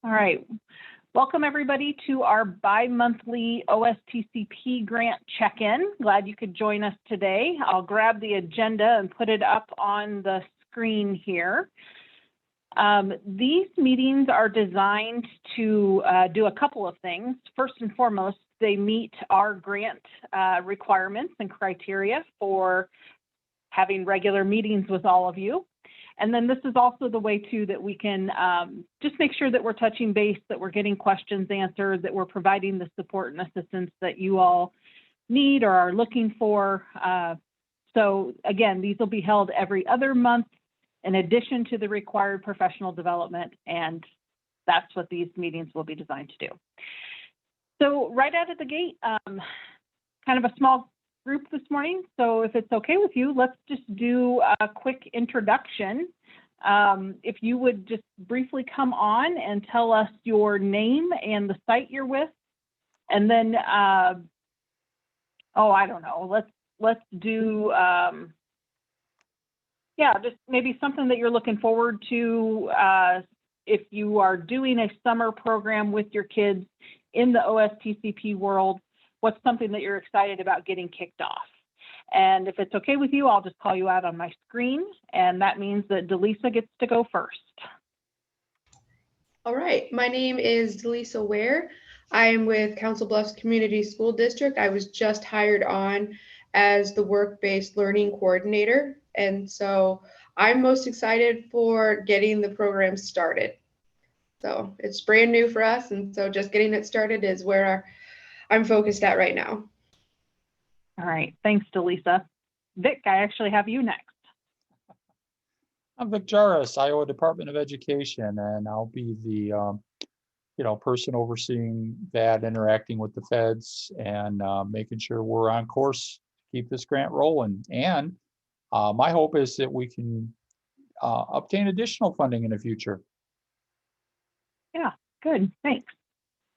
All right. Welcome everybody to our bi-monthly OSTCP grant check-in. Glad you could join us today. I'll grab the agenda and put it up on the screen here. These meetings are designed to do a couple of things. First and foremost, they meet our grant requirements and criteria for having regular meetings with all of you. And then this is also the way too that we can just make sure that we're touching base, that we're getting questions answered, that we're providing the support and assistance that you all need or are looking for. So again, these will be held every other month in addition to the required professional development, and that's what these meetings will be designed to do. So right out of the gate, kind of a small group this morning. So if it's okay with you, let's just do a quick introduction. If you would just briefly come on and tell us your name and the site you're with, and then, oh, I don't know, let's do, yeah, just maybe something that you're looking forward to if you are doing a summer program with your kids in the OSTCP world. What's something that you're excited about getting kicked off? And if it's okay with you, I'll just call you out on my screen, and that means that Delisa gets to go first. All right, my name is Delisa Ware. I am with Council Bluffs Community School District. I was just hired on as the work-based learning coordinator, and so I'm most excited for getting the program started. So it's brand new for us, and so just getting it started is where I'm focused at right now. All right, thanks, Delisa. Vic, I actually have you next. I'm Vic Jarvis, Iowa Department of Education, and I'll be the person overseeing that, interacting with the feds, and making sure we're on course to keep this grant rolling. And my hope is that we can obtain additional funding in the future. Yeah, good, thanks.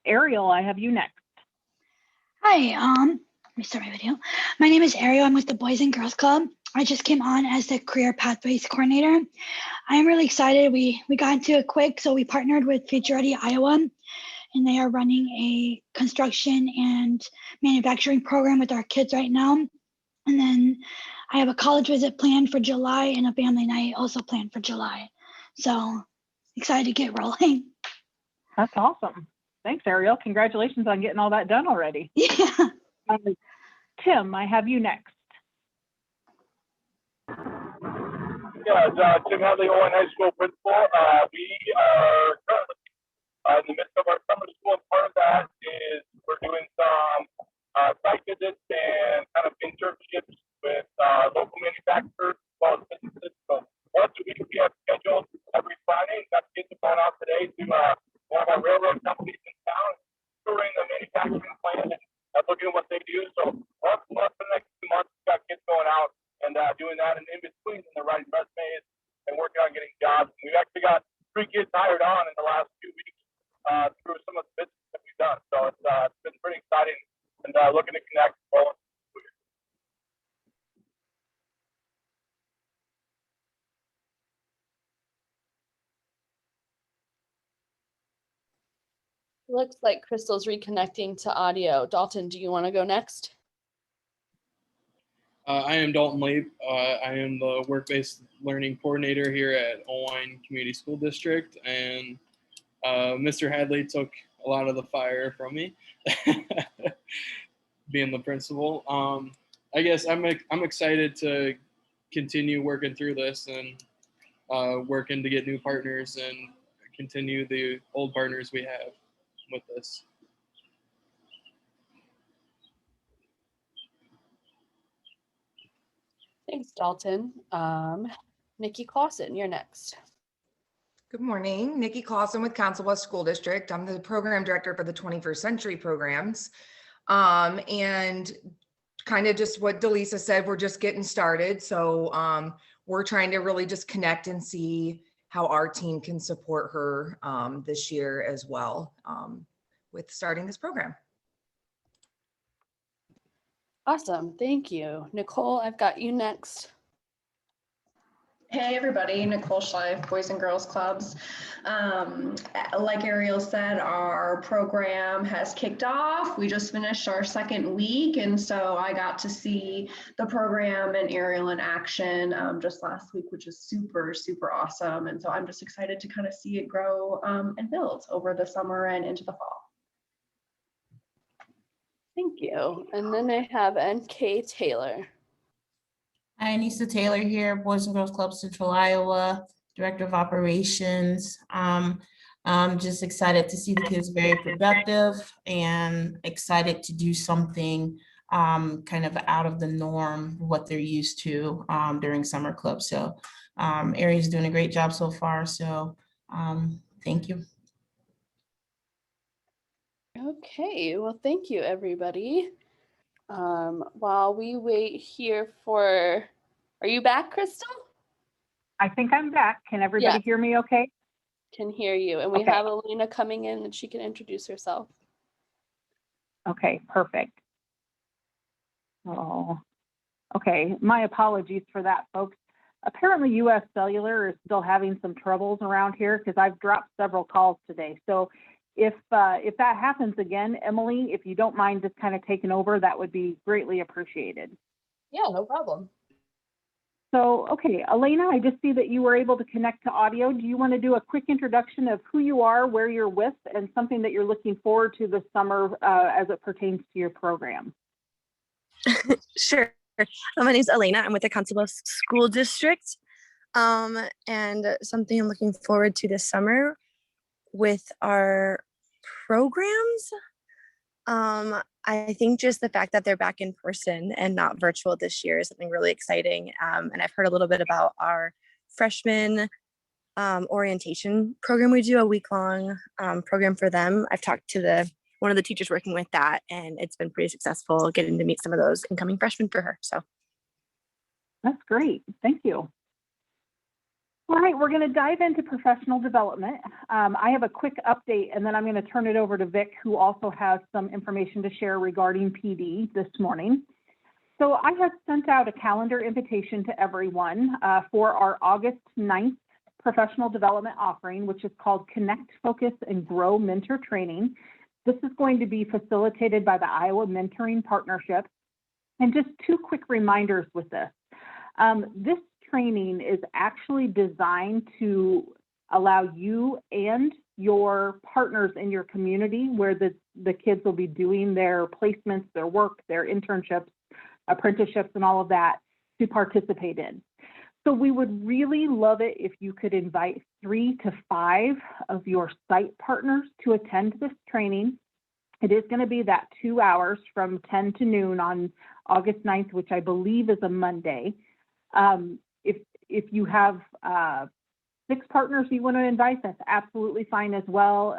Ariel, I have you next. Hi, let me start my video. My name is Ariel. I'm with the Boys and Girls Club. I just came on as the Career Pathways Coordinator. I'm really excited. We got into it quick, so we partnered with Future Ready Iowa, and they are running a construction and manufacturing program with our kids right now. And then I have a college visit planned for July and a family night also planned for July. So excited to get rolling. That's awesome. Thanks, Ariel. Congratulations on getting all that done already. Yeah. Tim, I have you next. Yeah, it's Tim Hadley, Owen High School principal. We are currently in the midst of our summer school, and part of that is we're doing some site visits and kind of internships with local manufacturers as well as businesses. So once a week we have scheduled every Friday. Got kids are going out today to one of our railroad companies in town, touring the manufacturing plant and looking at what they do. So once a month for the next 2 months, we've got kids going out and doing that, and in between, they're writing resumes and working on getting jobs. And we've actually got 3 kids hired on in the last 2 weeks through some of the business that we've done. So it's been pretty exciting and looking to connect. Looks like Crystal's reconnecting to audio. Dalton, do you want to go next? I am Dalton Leib. I am the work-based learning coordinator here at Owine Community School District, and Mr. Hadley took a lot of the fire from me, being the principal. I guess I'm excited to continue working through this and working to get new partners and continue the old partners we have with this. Thanks, Dalton. Nikki Clausen, you're next. Good morning, Nikki Clausen with Council Bluffs School District. I'm the program director for the 21st Century programs. And kind of just what Delisa said, we're just getting started. So we're trying to really just connect and see how our team can support her this year as well with starting this program. Awesome, thank you. Nicole, I've got you next. Hey everybody, Nicole Schleif, Boys and Girls Clubs. Like Ariel said, our program has kicked off. We just finished our second week, and so I got to see the program and Ariel in action just last week, which is super, super awesome. And so I'm just excited to kind of see it grow and build over the summer and into the fall. Thank you. And then I have NK Taylor. Hi, Anissa Taylor here, Boys and Girls Club Central Iowa, Director of Operations. I'm just excited to see the kids very productive and excited to do something kind of out of the norm, what they're used to during summer club. So Ari's doing a great job so far. So thank you. Okay, well, thank you, everybody. While we wait here for, are you back, Crystal? I think I'm back. Can everybody Yes. hear me okay? Can hear you. And we Okay. have Elena coming in and she can introduce herself. Okay, perfect. Oh, okay. My apologies for that, folks. Apparently US Cellular is still having some troubles around here because I've dropped several calls today. So if that happens again, Emily, if you don't mind just kind of taking over, that would be greatly appreciated. Yeah, no problem. So, okay, Elena, I just see that you were able to connect to audio. Do you want to do a quick introduction of who you are, where you're with, and something that you're looking forward to this summer as it pertains to your program? Sure. My name is Elena. I'm with the Council Bluffs School District. And something I'm looking forward to this summer with our programs. I think just the fact that they're back in person and not virtual this year is something really exciting. And I've heard a little bit about our freshman orientation program. We do a week-long program for them. I've talked to one of the teachers working with that, and it's been pretty successful getting to meet some of those incoming freshmen for her. So that's great. Thank you. All right, we're going to dive into professional development. I have a quick update, and then I'm going to turn it over to Vic, who also has some information to share regarding PD this morning. So I have sent out a calendar invitation to everyone for our August 9th professional development offering, which is called Connect, Focus, and Grow Mentor Training. This is going to be facilitated by the Iowa Mentoring Partnership. And just two quick reminders with this. This training is actually designed to allow you and your partners in your community where the kids will be doing their placements, their work, their internships, apprenticeships, and all of that to participate in. So we would really love it if you could invite 3 to 5 of your site partners to attend this training. It is going to be that 2 hours from 10 to noon on August 9th, which I believe is a Monday. If you have 6 partners you want to invite, that's absolutely fine as well.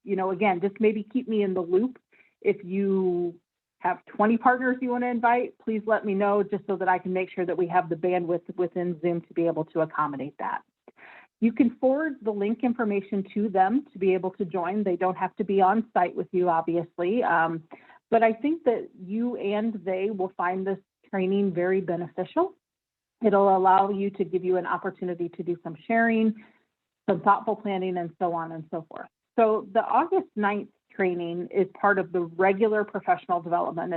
Again, just maybe keep me in the loop. If you have 20 partners you want to invite, please let me know just so that I can make sure that we have the bandwidth within Zoom to be able to accommodate that. You can forward the link information to them to be able to join. They don't have to be on site with you, obviously. But I think that you and they will find this training very beneficial. It'll allow you to give you an opportunity to do some sharing, some thoughtful planning, and so on and so forth. So the August 9th training is part of the regular professional development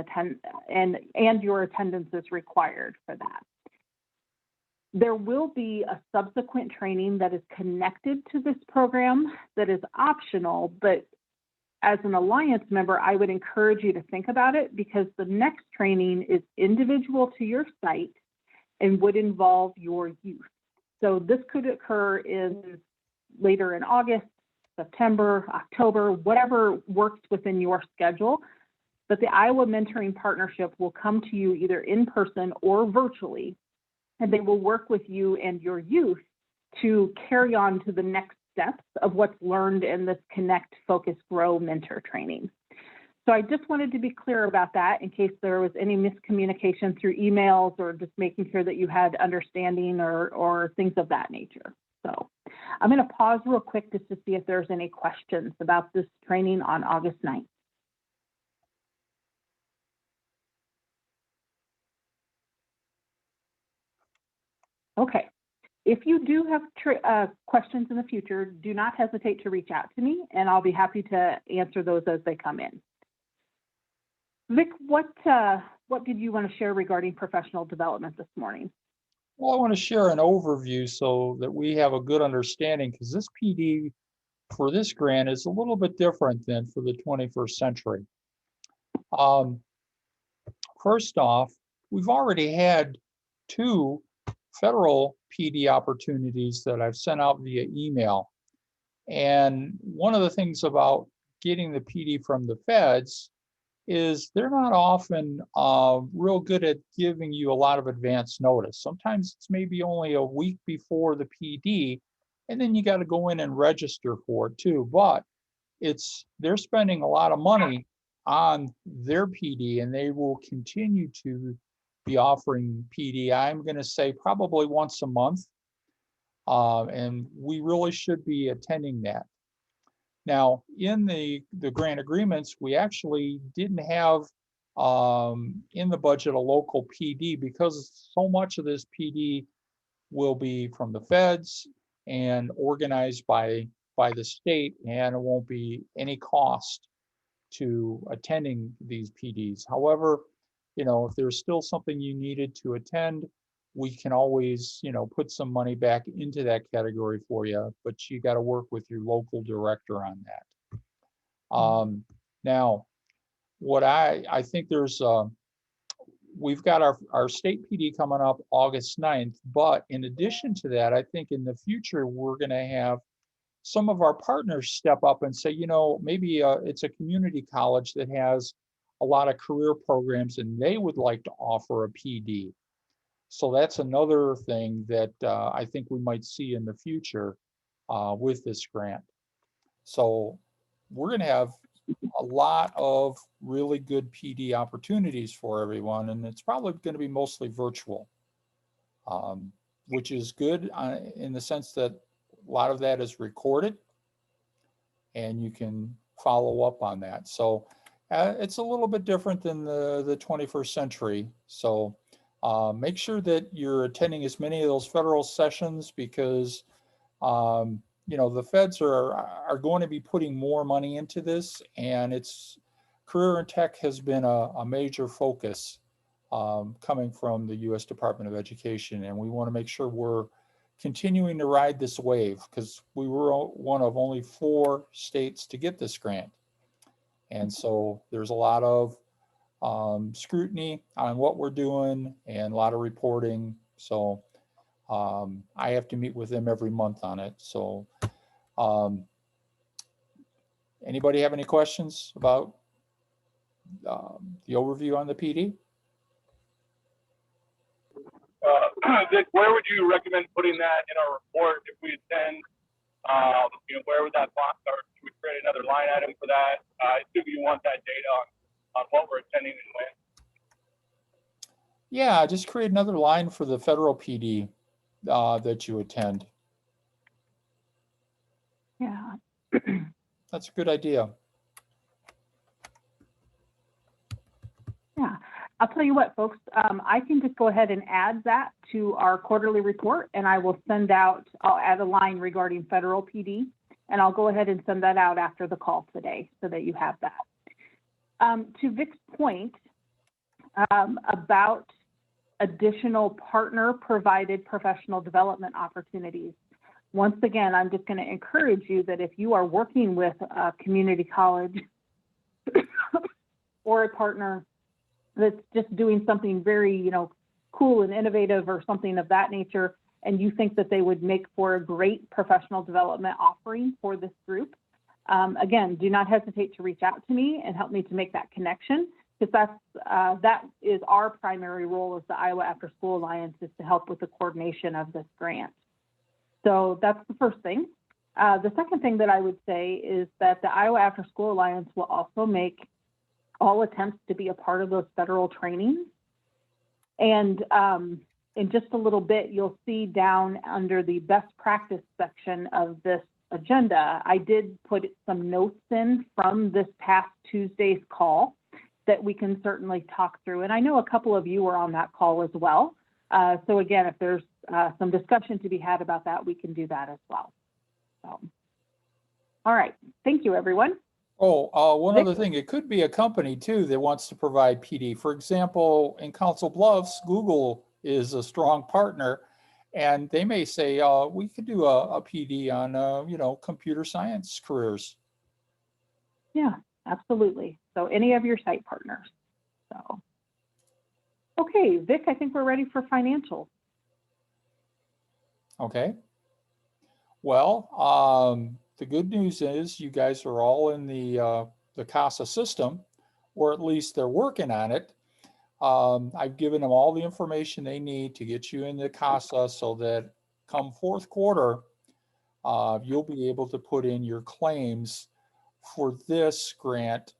and your attendance is required for that. There will be a subsequent training that is connected to this program that is optional, but as an Alliance member, I would encourage you to think about it because the next training is individual to your site and would involve your youth. So this could occur later in August, September, October, whatever works within your schedule. But the Iowa Mentoring Partnership will come to you either in person or virtually, and they will work with you and your youth to carry on to the next steps of what's learned in this Connect, Focus, Grow mentor training. So I just wanted to be clear about that in case there was any miscommunication through emails or just making sure that you had understanding or things of that nature. So I'm going to pause real quick just to see if there's any questions about this training on August 9th. Okay. If you do have questions in the future, do not hesitate to reach out to me, and I'll be happy to answer those as they come in. Vic, what did you want to share regarding professional development this morning? Well, I want to share an overview so that we have a good understanding, because this PD for this grant is a little bit different than for the 21st century. First off, we've already had 2 federal PD opportunities that I've sent out via email. And one of the things about getting the PD from the feds is they're not often real good at giving you a lot of advance notice. Sometimes it's maybe only a week before the PD, and then you got to go in and register for it too. But they're spending a lot of money on their PD, and they will continue to be offering PD. I'm going to say probably once a month, and we really should be attending that. Now, in the grant agreements, we actually didn't have in the budget a local PD, because so much of this PD will be from the feds and organized by the state, and it won't be any cost to attending these PDs. However, if there's still something you needed to attend, we can always, put some money back into that category for you, but you got to work with your local director on that. Now, what I think we've got our state PD coming up August 9th, but in addition to that, I think in the future, we're going to have some of our partners step up and say, maybe it's a community college that has a lot of career programs and they would like to offer a PD. So that's another thing that I think we might see in the future with this grant. So we're going to have a lot of really good PD opportunities for everyone, and it's probably going to be mostly virtual, which is good in the sense that a lot of that is recorded and you can follow up on that. So it's a little bit different than the 21st century. So make sure that you're attending as many of those federal sessions, because the feds are going to be putting more money into this, and career and tech has been a major focus coming from the U.S. Department of Education, and we want to make sure we're continuing to ride this wave, because we were one of only 4 states to get this grant. And so there's a lot of scrutiny on what we're doing and a lot of reporting. So I have to meet with them every month on it. So anybody have any questions about the overview on the PD? Vic, where would you recommend putting that in our report if we attend? Where would that box start? Should we create another line item for that? I assume you want that data on what we're attending and when. Yeah, just create another line for the federal PD that you attend. Yeah. That's a good idea. Yeah, I'll tell you what, folks, I can just go ahead and add that to our quarterly report, and I'll add a line regarding federal PD, and I'll go ahead and send that out after the call today so that you have that. To Vic's point about additional partner provided professional development opportunities, once again, I'm just going to encourage you that if you are working with a community college or a partner that's just doing something very, cool and innovative or something of that nature, and you think that they would make for a great professional development offering for this group, again, do not hesitate to reach out to me and help me to make that connection, because that is our primary role as the Iowa After School Alliance, is to help with the coordination of this grant. So that's the first thing. The second thing that I would say is that the Iowa After School Alliance will also make all attempts to be a part of those federal trainings. And in just a little bit, you'll see down under the best practice section of this agenda, I did put some notes in from this past Tuesday's call that we can certainly talk through. And I know a couple of you were on that call as well. So again, if there's some discussion to be had about that, we can do that as well. So, all right, thank you, everyone. Oh, one Vic? other thing, it could be a company too that wants to provide PD. For example, in Council Bluffs, Google is a strong partner, and they may say, we could do a PD on, you know, computer science careers. Yeah, absolutely. So any of your site partners. So, okay, Vic, I think we're ready for financials. Okay. Well, the good news is you guys are all in the CASA system, or at least they're working on it. I've given them all the information they need to get you into CASA so that come fourth quarter, you'll be able to put in your claims for this grant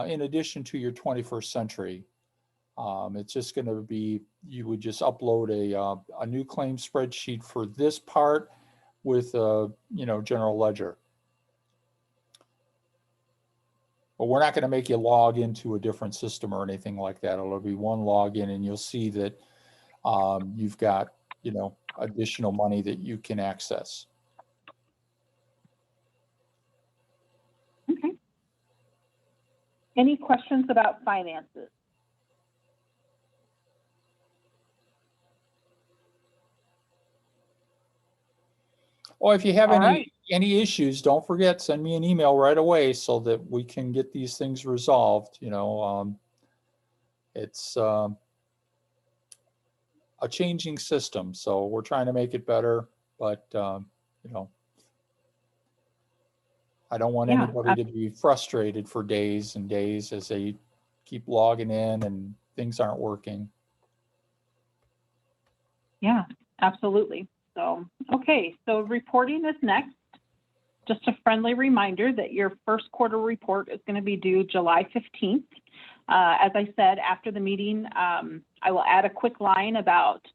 in addition to your 21st century. It's just going to be, you would just upload a new claim spreadsheet for this part with you know, general ledger. But we're not going to make you log into a different system or anything like that. It'll be one login, and you'll see that you've got, you know, additional money that you can access. Okay. Any questions about finances? Or if you have All right. any issues, don't forget, send me an email right away so that we can get these things resolved. You know, it's a changing system, so we're trying to make it better, but you know, I don't want anybody to be frustrated for days and days as they keep logging in and things aren't working. Yeah, absolutely. So, okay, so reporting is next. Just a friendly reminder that your first quarter report is going to be due July 15th. As I said, after the meeting, I will add a quick line about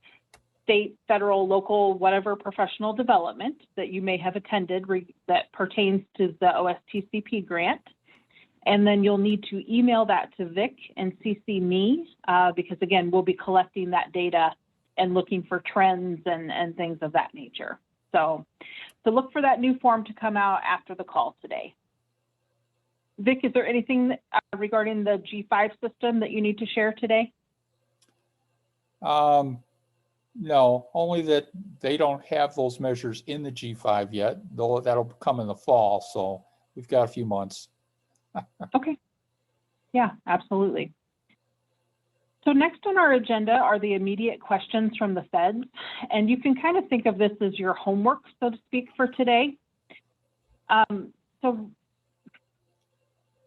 state, federal, local, whatever professional development that you may have attended that pertains to the OSTCP grant. And then you'll need to email that to Vic and CC me because, again, we'll be collecting that data and looking for trends and things of that nature. So look for that new form to come out after the call today. Vic, is there anything regarding the G5 system that you need to share today? No, only that they don't have those measures in the G5 yet, though that'll come in the fall. So we've got a few months. Okay. Yeah, absolutely. So next on our agenda are the immediate questions from the feds. And you can kind of think of this as your homework, so to speak, for today. So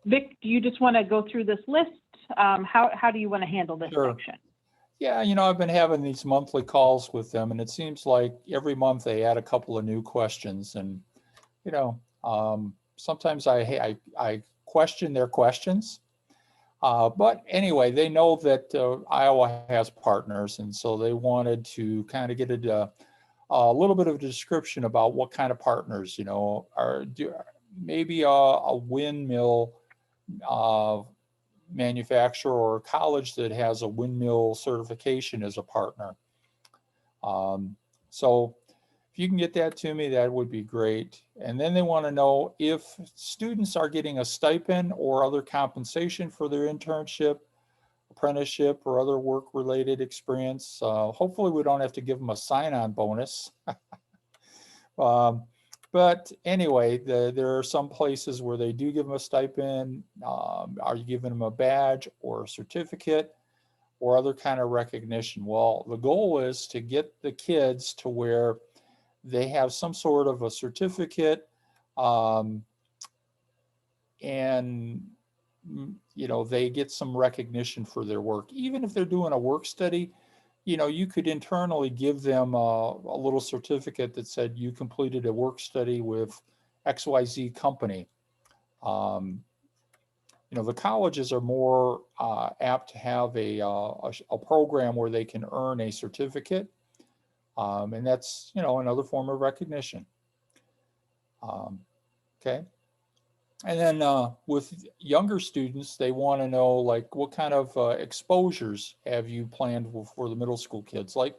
Vic, do you just want to go through this list? How do you want to handle this section? Yeah, you know, I've been having these monthly calls with them, and it seems like every month they add a couple of new questions. And, you know, sometimes I question their questions. But anyway, they know that Iowa has partners, and so they wanted to kind of get a little bit of a description about what kind of partners, you know, maybe a windmill manufacturer or a college that has a windmill certification as a partner. So if you can get that to me, that would be great. And then they want to know if students are getting a stipend or other compensation for their internship, apprenticeship, or other work-related experience. Hopefully we don't have to give them a sign-on bonus. But anyway, there are some places where they do give them a stipend. Are you giving them a badge or a certificate or other kind of recognition? Well, the goal is to get the kids to where they have some sort of a certificate and, you know, they get some recognition for their work. Even if they're doing a work study, you know, you could internally give them a little certificate that said you completed a work study with XYZ company. You know, the colleges are more apt to have a program where they can earn a certificate. And that's, you know, another form of recognition. Okay. And then with younger students, they want to know, like, what kind of exposures have you planned for the middle school kids? Like,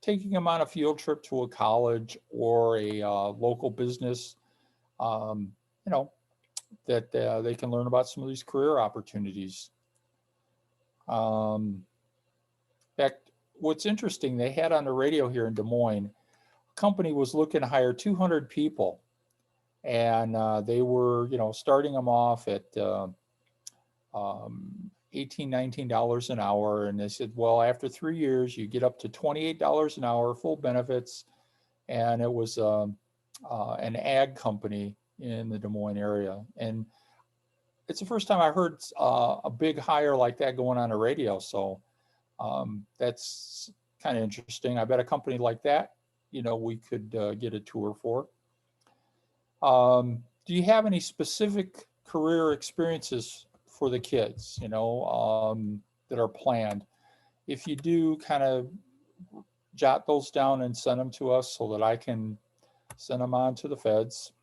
taking them on a field trip to a college or a local business, you know, that they can learn about some of these career opportunities. In fact, what's interesting, they had on the radio here in Des Moines, a company was looking to hire 200 people, and they were, you know, starting them off at $18, $19 an hour. And they said, well, after 3 years, you get up to $28 an hour, full benefits. And it was an ag company in the Des Moines area. And it's the first time I heard a big hire like that going on the radio. So that's kind of interesting. I bet a company like that, you know, we could get a tour for. Do you have any specific career experiences for the kids, you know, that are planned? If you do, kind of jot those down and send them to us so that I can send them on to the feds.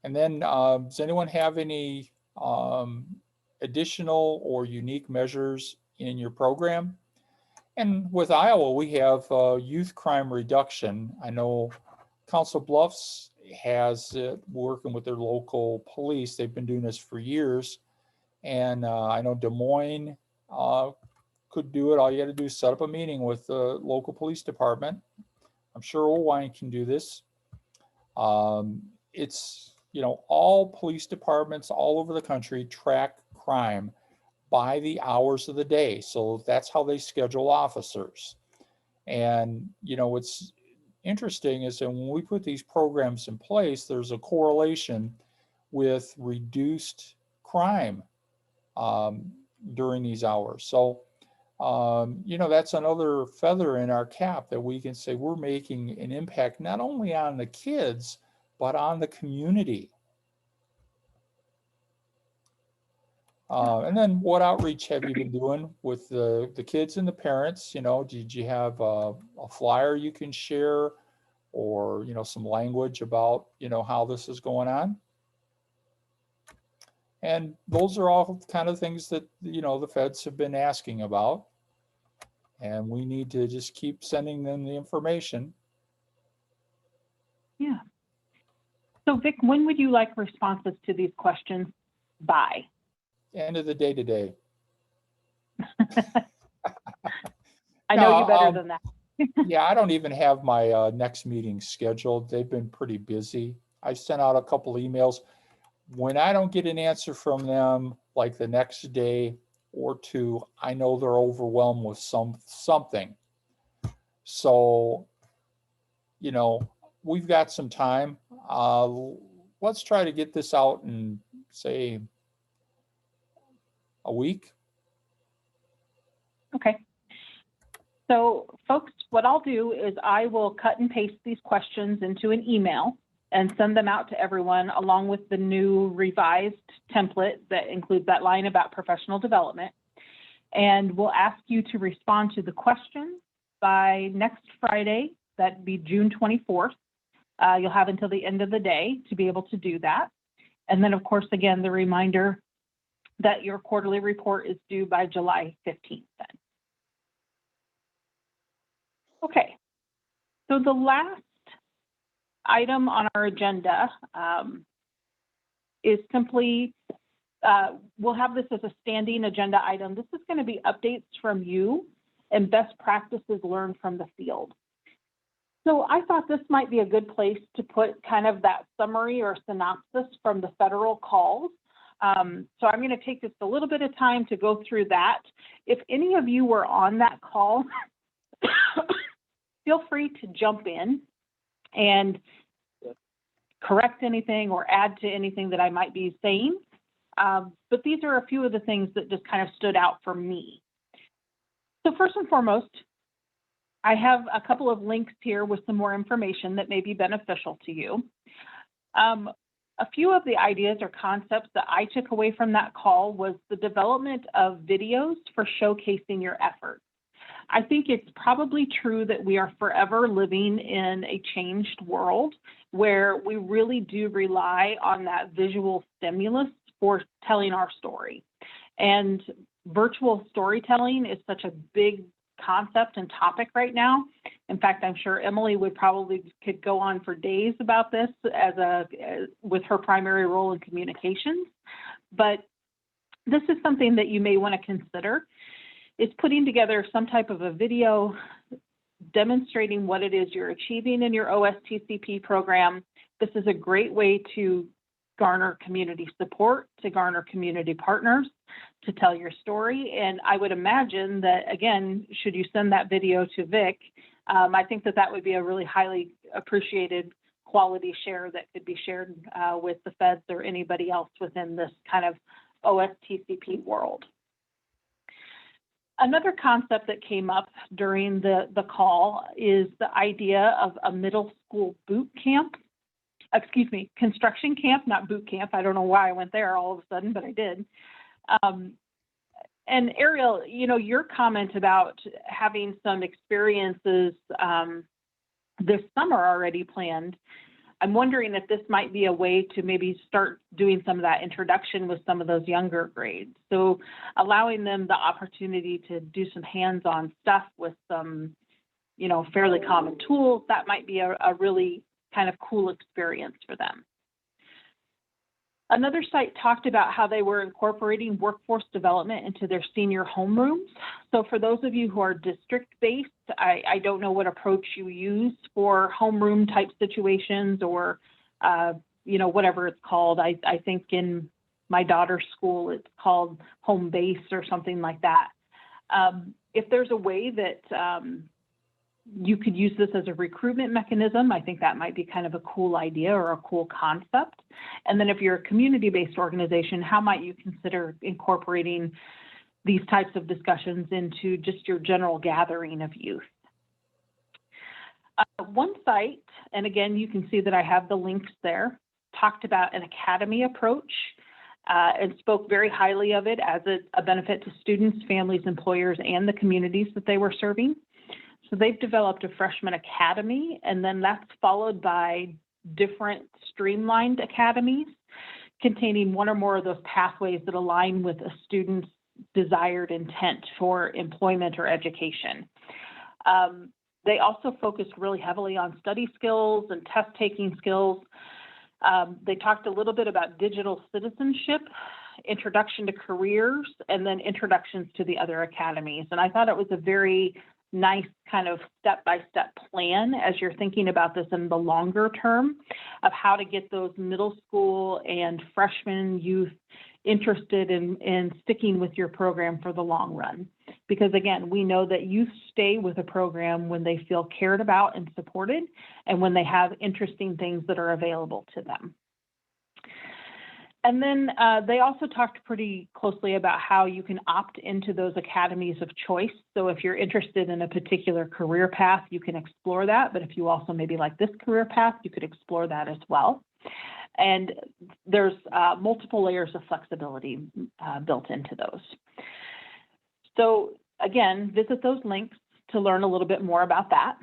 And then does anyone have any additional or unique measures in your program? And with Iowa, we have youth crime reduction. I know Council Bluffs has it working with their local police. They've been doing this for years. And I know Des Moines could do it. All you got to do is set up a meeting with the local police department. I'm sure Owine can do this. It's, you know, all police departments all over the country track crime by the hours of the day. So that's how they schedule officers. And, you know, what's interesting is that when we put these programs in place, there's a correlation with reduced crime during these hours. So, you know, that's another feather in our cap that we can say we're making an impact not only on the kids, but on the community. And then what outreach have you been doing with the kids and the parents? You know, did you have a flyer you can share, or, you know, some language about, you know, how this is going on? And those are all kind of things that, you know, the feds have been asking about. And we need to just keep sending them the information. Yeah. So Vic, when would you like responses to these questions by? End of the day today. I know you better than that. Yeah, I don't even have my next meeting scheduled. They've been pretty busy. I sent out a couple emails. When I don't get an answer from them, like the next day or two, I know they're overwhelmed with something. So, you know, we've got some time. Let's try to get this out in, say, a week. Okay. So folks, what I'll do is I will cut and paste these questions into an email and send them out to everyone along with the new revised template that includes that line about professional development. And we'll ask you to respond to the questions by next Friday, that'd be June 24th. You'll have until the end of the day to be able to do that. And then of course, again, the reminder that your quarterly report is due by July 15th then. Okay, so the last item on our agenda is simply, we'll have this as a standing agenda item. This is going to be updates from you and best practices learned from the field. So I thought this might be a good place to put kind of that summary or synopsis from the federal calls. So I'm going to take just a little bit of time to go through that. If any of you were on that call, feel free to jump in and correct anything or add to anything that I might be saying. But these are a few of the things that just kind of stood out for me. So first and foremost, I have a couple of links here with some more information that may be beneficial to you. A few of the ideas or concepts that I took away from that call was the development of videos for showcasing your efforts. I think it's probably true that we are forever living in a changed world where we really do rely on that visual stimulus for telling our story. And virtual storytelling is such a big concept and topic right now. In fact, I'm sure Emily could go on for days about this with her primary role in communications. But this is something that you may want to consider, is putting together some type of a video demonstrating what it is you're achieving in your OSTCP program. This is a great way to garner community support, to garner community partners, to tell your story. And I would imagine that, again, should you send that video to Vic, I think that would be a really highly appreciated quality share that could be shared with the feds or anybody else within this kind of OSTCP world. Another concept that came up during the call is the idea of a middle school boot camp. Excuse me, construction camp, not boot camp. I don't know why I went there all of a sudden, but I did. And Ariel, your comment about having some experiences this summer already planned, I'm wondering if this might be a way to maybe start doing some of that introduction with some of those younger grades. So allowing them the opportunity to do some hands-on stuff with some, fairly common tools, that might be a really kind of cool experience for them. Another site talked about how they were incorporating workforce development into their senior homerooms. So for those of you who are district-based, I don't know what approach you use for homeroom type situations or, whatever it's called. I think in my daughter's school, it's called home base or something like that. If there's a way that you could use this as a recruitment mechanism, I think that might be kind of a cool idea or a cool concept. And then if you're a community-based organization, how might you consider incorporating these types of discussions into just your general gathering of youth? One site, and again, you can see that I have the links there, talked about an academy approach and spoke very highly of it as a benefit to students, families, employers, and the communities that they were serving. So they've developed a freshman academy, and then that's followed by different streamlined academies containing one or more of those pathways that align with a student's desired intent for employment or education. They also focused really heavily on study skills and test-taking skills. They talked a little bit about digital citizenship, introduction to careers, and then introductions to the other academies. And I thought it was a very nice kind of step-by-step plan as you're thinking about this in the longer term of how to get those middle school and freshman youth interested in sticking with your program for the long run. Because again, we know that youth stay with a program when they feel cared about and supported and when they have interesting things that are available to them. And then they also talked pretty closely about how you can opt into those academies of choice. So if you're interested in a particular career path, you can explore that. But if you also maybe like this career path, you could explore that as well. And there's multiple layers of flexibility built into those. So again, visit those links to learn a little bit more about that.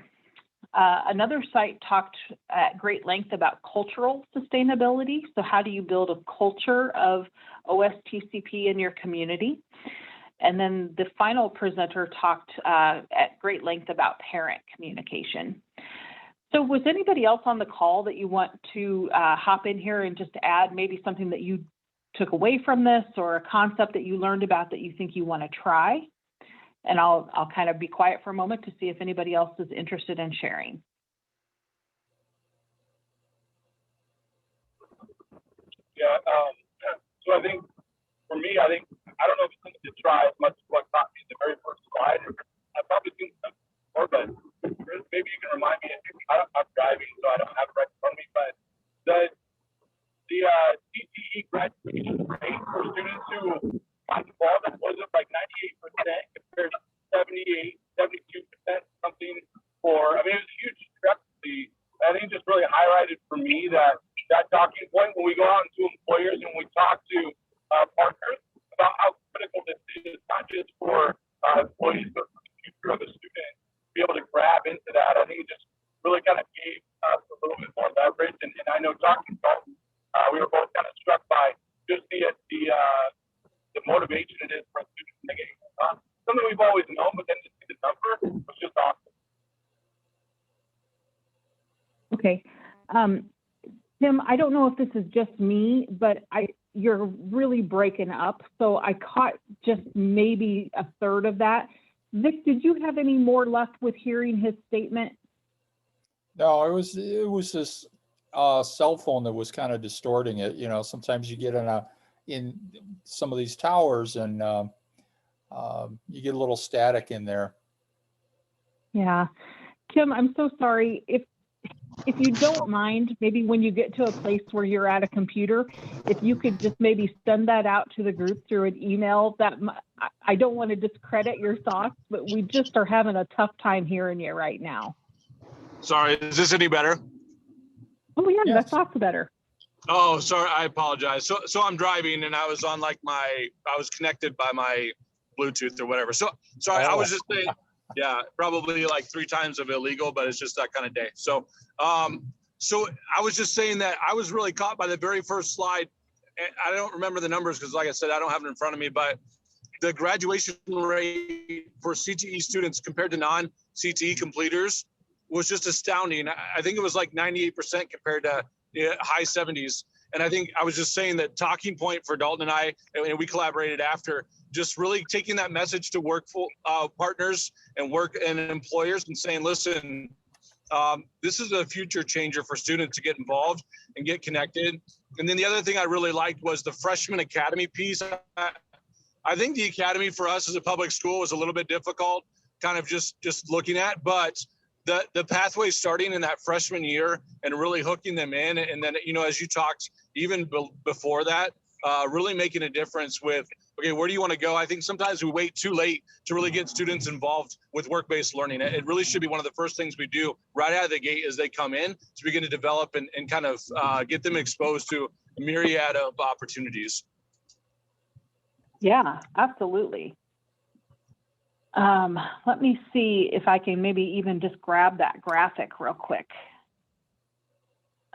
Another site talked at great length about cultural sustainability. So how do you build a culture of OSTCP in your community? And then the final presenter talked at great length about parent communication. So was anybody else on the call that you want to hop in here and just add maybe something that you took away from this or a concept that you learned about that you think you want to try? And I'll kind of be quiet for a moment to see if anybody else is interested in sharing. Yeah, so I think for me, I don't know if it's something to try as much as what got me the very first slide. I've probably seen some before, but maybe you can remind me. I'm driving, so I don't have it right in front of me, but the CTE graduation rate for students who got involved, that was like 98% compared to 78, 72%, something for, I mean, it was a huge discrepancy. I think it just really highlighted for me that talking point when we go out into employers and we talk to partners about how critical this is, not just for employees, but for the future of the student, to be able to grab into that. I think it just really kind of gave us a little bit more leverage. And I know talking about, we were both kind of struck by just the motivation it is for a student to get something we've always known, but then to see the number, I don't know if this is just me, but you're really breaking up. So I caught just maybe a third of that. Vic, did you have any more luck with hearing his statement? No, it was this cell phone that was kind of distorting it. You know, sometimes you get in some of these towers and you get a little static in there. Yeah. Kim, I'm so sorry. If you don't mind, maybe when you get to a place where you're at a computer, if you could just maybe send that out to the group through an email. I don't want to discredit your thoughts, but we just are having a tough time hearing you right now. Sorry, is this any better? Oh yeah, Yes. that's lots better. Oh, sorry, I apologize. So I'm driving and I was on I was connected by my Bluetooth or whatever. So sorry, I was just saying, yeah, probably like 3 times of illegal, but it's just that kind of day. So I was just saying that I was really caught by the very first slide. I don't remember the numbers because, like I said, I don't have it in front of me, but the graduation rate for CTE students compared to non-CTE completers was just astounding. I think it was like 98% compared to high 70s. And I think I was just saying that talking point for Dalton and I, and we collaborated after, just really taking that message to work partners and work and employers and saying, listen, this is a future changer for students to get involved and get connected. And then the other thing I really liked was the freshman academy piece. I think the academy for us as a public school was a little bit difficult, kind of just looking at, but the pathway starting in that freshman year and really hooking them in. And then, you know, as you talked, even before that, really making a difference with, okay, where do you want to go? I think sometimes we wait too late to really get students involved with work-based learning. It really should be one of the first things we do right out of the gate as they come in to begin to develop and kind of get them exposed to a myriad of opportunities. Yeah, absolutely. Let me see if I can maybe even just grab that graphic real quick.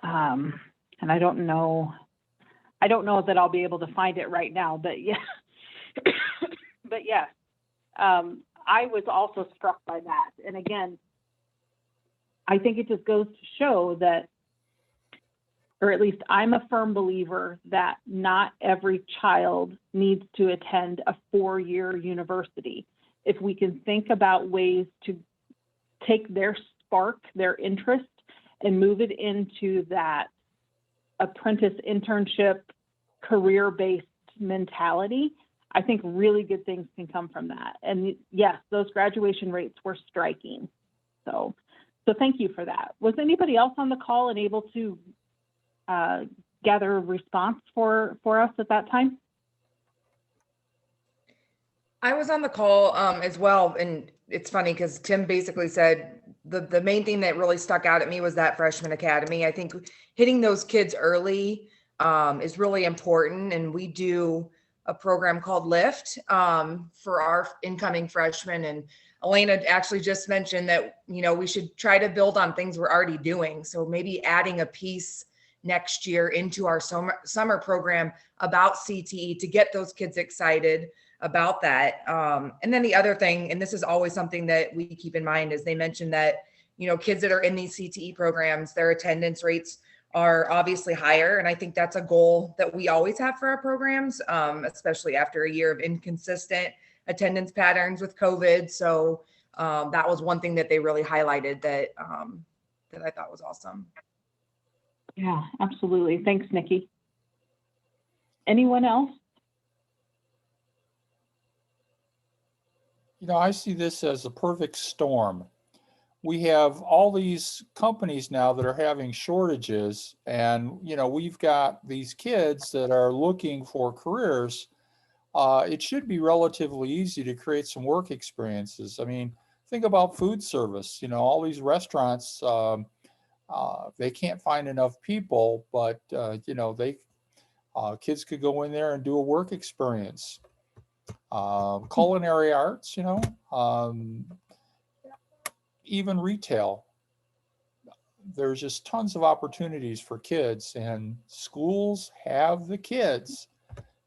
And I don't know that I'll be able to find it right now, but yeah. But yes, I was also struck by that. And again, I think it just goes to show that, or at least I'm a firm believer that not every child needs to attend a 4-year university. If we can think about ways to take their spark, their interest, and move it into that apprentice internship, career-based mentality, I think really good things can come from that. And yes, those graduation rates were striking. So thank you for that. Was anybody else on the call and able to gather a response for us at that time? I was on the call as well, and it's funny because Tim basically said the main thing that really stuck out at me was that freshman academy. I think hitting those kids early is really important, and we do a program called Lift for our incoming freshmen. And Elena actually just mentioned that, you know, we should try to build on things we're already doing. So maybe adding a piece next year into our summer program about CTE to get those kids excited about that. And then the other thing, and this is always something that we keep in mind, is they mentioned that, you know, kids that are in these CTE programs, their attendance rates are obviously higher. And I think that's a goal that we always have for our programs, especially after a year of inconsistent attendance patterns with COVID. So that was one thing that they really highlighted that I thought was awesome. Yeah, absolutely. Thanks, Nikki. Anyone else? You know, I see this as a perfect storm. We have all these companies now that are having shortages, and, you know, we've got these kids that are looking for careers. It should be relatively easy to create some work experiences. I mean, think about food service. You know, all these restaurants, they can't find enough people, but, you know, kids could go in there and do a work experience. Culinary arts, you know, even retail. There's just tons of opportunities for kids, and schools have the kids.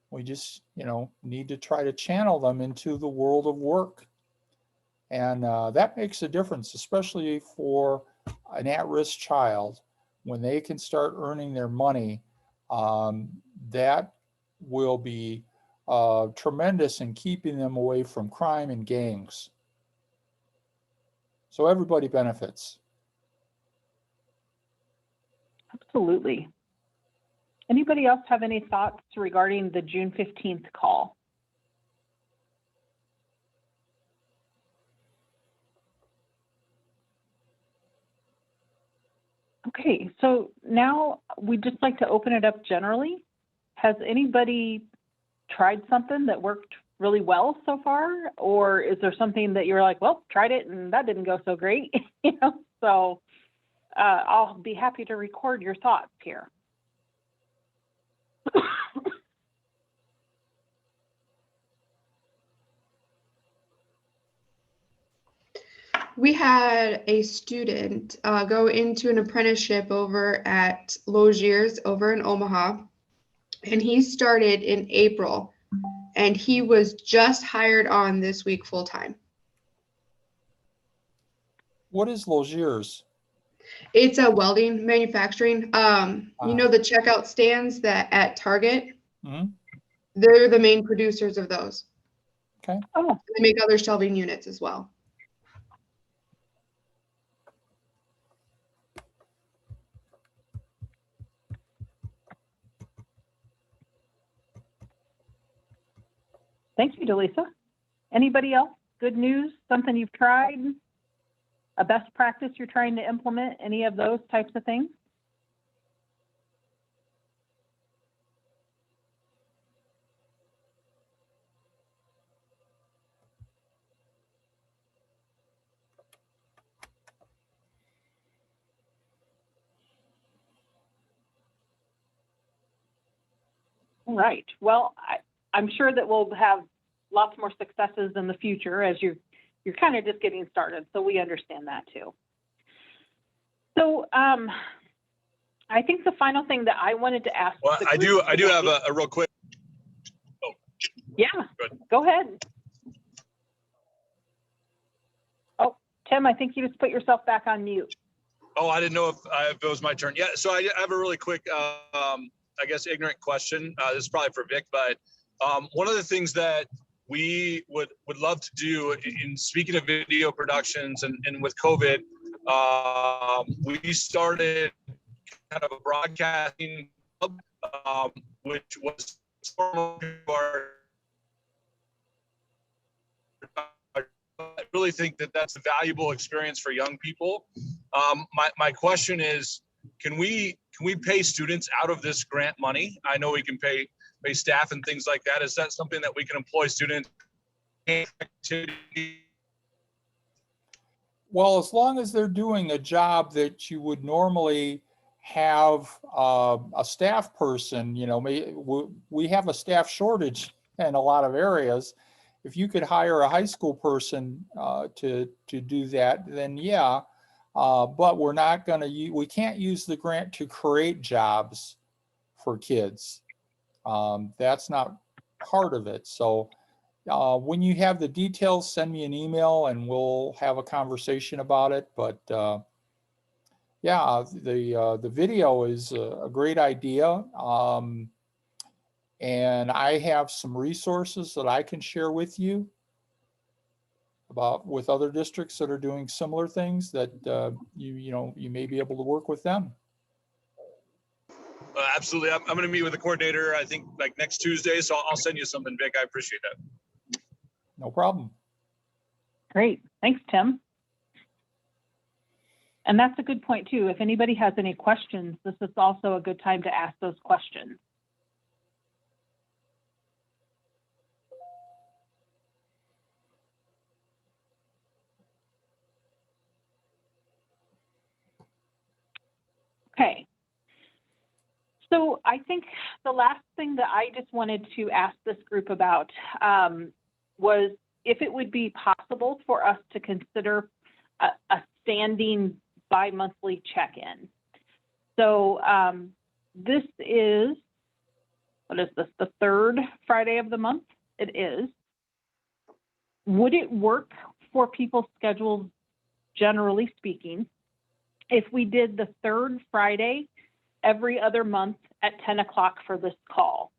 We just, you know, need to try to channel them into the world of work. And that makes a difference, especially for an at-risk child when they can start earning their money, that will be tremendous in keeping them away from crime and gangs. So everybody benefits. Absolutely. Anybody else have any thoughts regarding the June 15th call? Okay, so now we'd just like to open it up generally. Has anybody tried something that worked really well so far? Or is there something that you're like, well, tried it and that didn't go so great? So I'll be happy to record your thoughts here. We had a student go into an apprenticeship over at Logiers over in Omaha, and he started in April, and he was just hired on this week full time. What is Logiers? It's a welding manufacturing. You know the checkout stands that at Target? Mm-hmm. They're the main producers of those. Okay. Oh, They make other shelving units as well. thank you, Delisa. Anybody else? Good news, something you've tried, a best practice you're trying to implement, any of those types of things? All right. Well, I'm sure that we'll have lots more successes in the future as you're kind of just getting started. So we understand that too. So I think the final thing that I wanted to ask. Well, I do have a real quick. Oh. Yeah. Go ahead. Oh, Tim, I think you just put yourself back on mute. Oh, I didn't know if it was my turn. Yeah. So I have a really quick, I guess, ignorant question. This is probably for Vic, but one of the things that we would love to do in speaking of video productions and with COVID, we started kind of a broadcasting club, which was I really think that that's a valuable experience for young people. My question is, can we pay students out of this grant money? I know we can pay staff and things like that. Is that something that we can employ students? Well, as long as they're doing a job that you would normally have a staff person, we have a staff shortage in a lot of areas. If you could hire a high school person to do that, then yeah. But we're not going to. We can't use the grant to create jobs for kids. That's not part of it. So when you have the details, send me an email and we'll have a conversation about it. But yeah, the video is a great idea. And I have some resources that I can share with you with other districts that are doing similar things that you may be able to work with them. Absolutely. I'm going to meet with the coordinator, I think like next Tuesday. So I'll send you something, Vic. I appreciate that. No problem. Great. Thanks, Tim. And that's a good point too. If anybody has any questions, this is also a good time to ask those questions. Okay. So I think the last thing that I just wanted to ask this group about was if it would be possible for us to consider a standing bi-monthly check-in. So this is, what is this, the third Friday of the month? It is. Would it work for people's schedules, generally speaking, if we did the third Friday every other month at 10 o'clock for this call.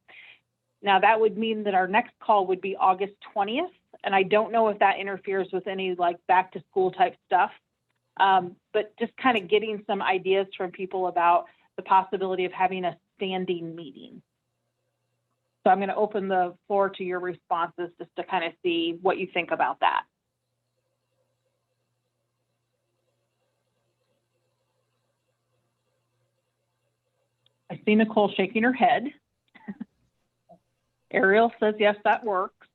Now that would mean that our next call would be August 20th. And I don't know if that interferes with any like back to school type stuff. But just kind of getting some ideas from people about the possibility of having a standing meeting. So I'm going to open the floor to your responses just to kind of see what you think about that. I see Nicole shaking her head. Ariel says, yes, that works.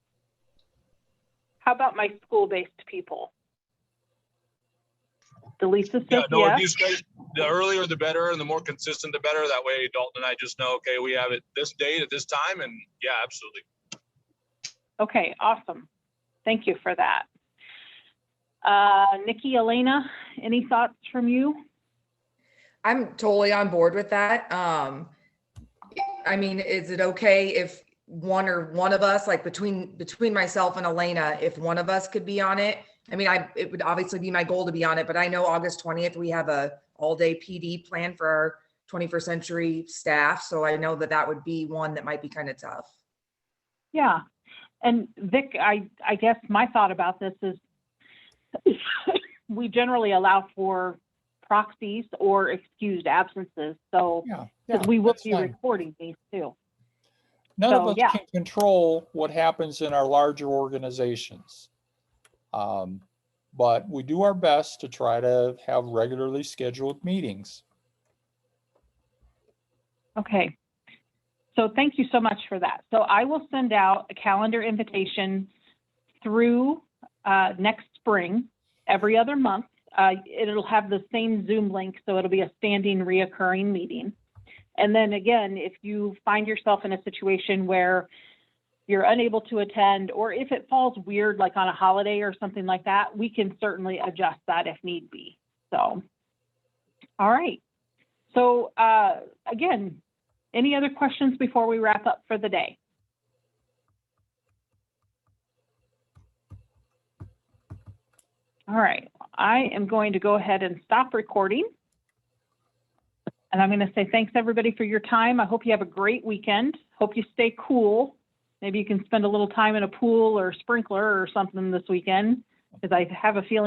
How about my school-based people? Delisa says, Yeah, no, yes. these guys, the earlier the better, and the more consistent the better. That way, Dalton and I just know, okay, we have it this date at this time, and yeah, absolutely. Okay, awesome. Thank you for that. Nikki, Elena, any thoughts from you? I'm totally on board with that. I mean, is it okay if one of us, like between myself and Elena, if one of us could be on it? I mean, it would obviously be my goal to be on it, but I know August 20th, we have a all-day PD plan for our 21st century staff. So I know that would be one that might be kind of tough. Yeah. And Vic, I guess my thought about this is we generally allow for proxies or excused absences. So we will be recording these too. None of us can control what happens in our larger organizations. But we do our best to try to have regularly scheduled meetings. Okay. So thank you so much for that. So I will send out a calendar invitation through next spring, every other month. It'll have the same Zoom link, so it'll be a standing reoccurring meeting. And then again, if you find yourself in a situation where you're unable to attend, or if it falls weird, like on a holiday or something like that, we can certainly adjust that if need be. So, all right. So again, any other questions before we wrap up for the day? All right, I am going to go ahead and stop recording. And I'm going to say thanks everybody for your time. I hope you have a great weekend. Hope you stay cool. Maybe you can spend a little time in a pool or sprinkler or something this weekend, because I have a feeling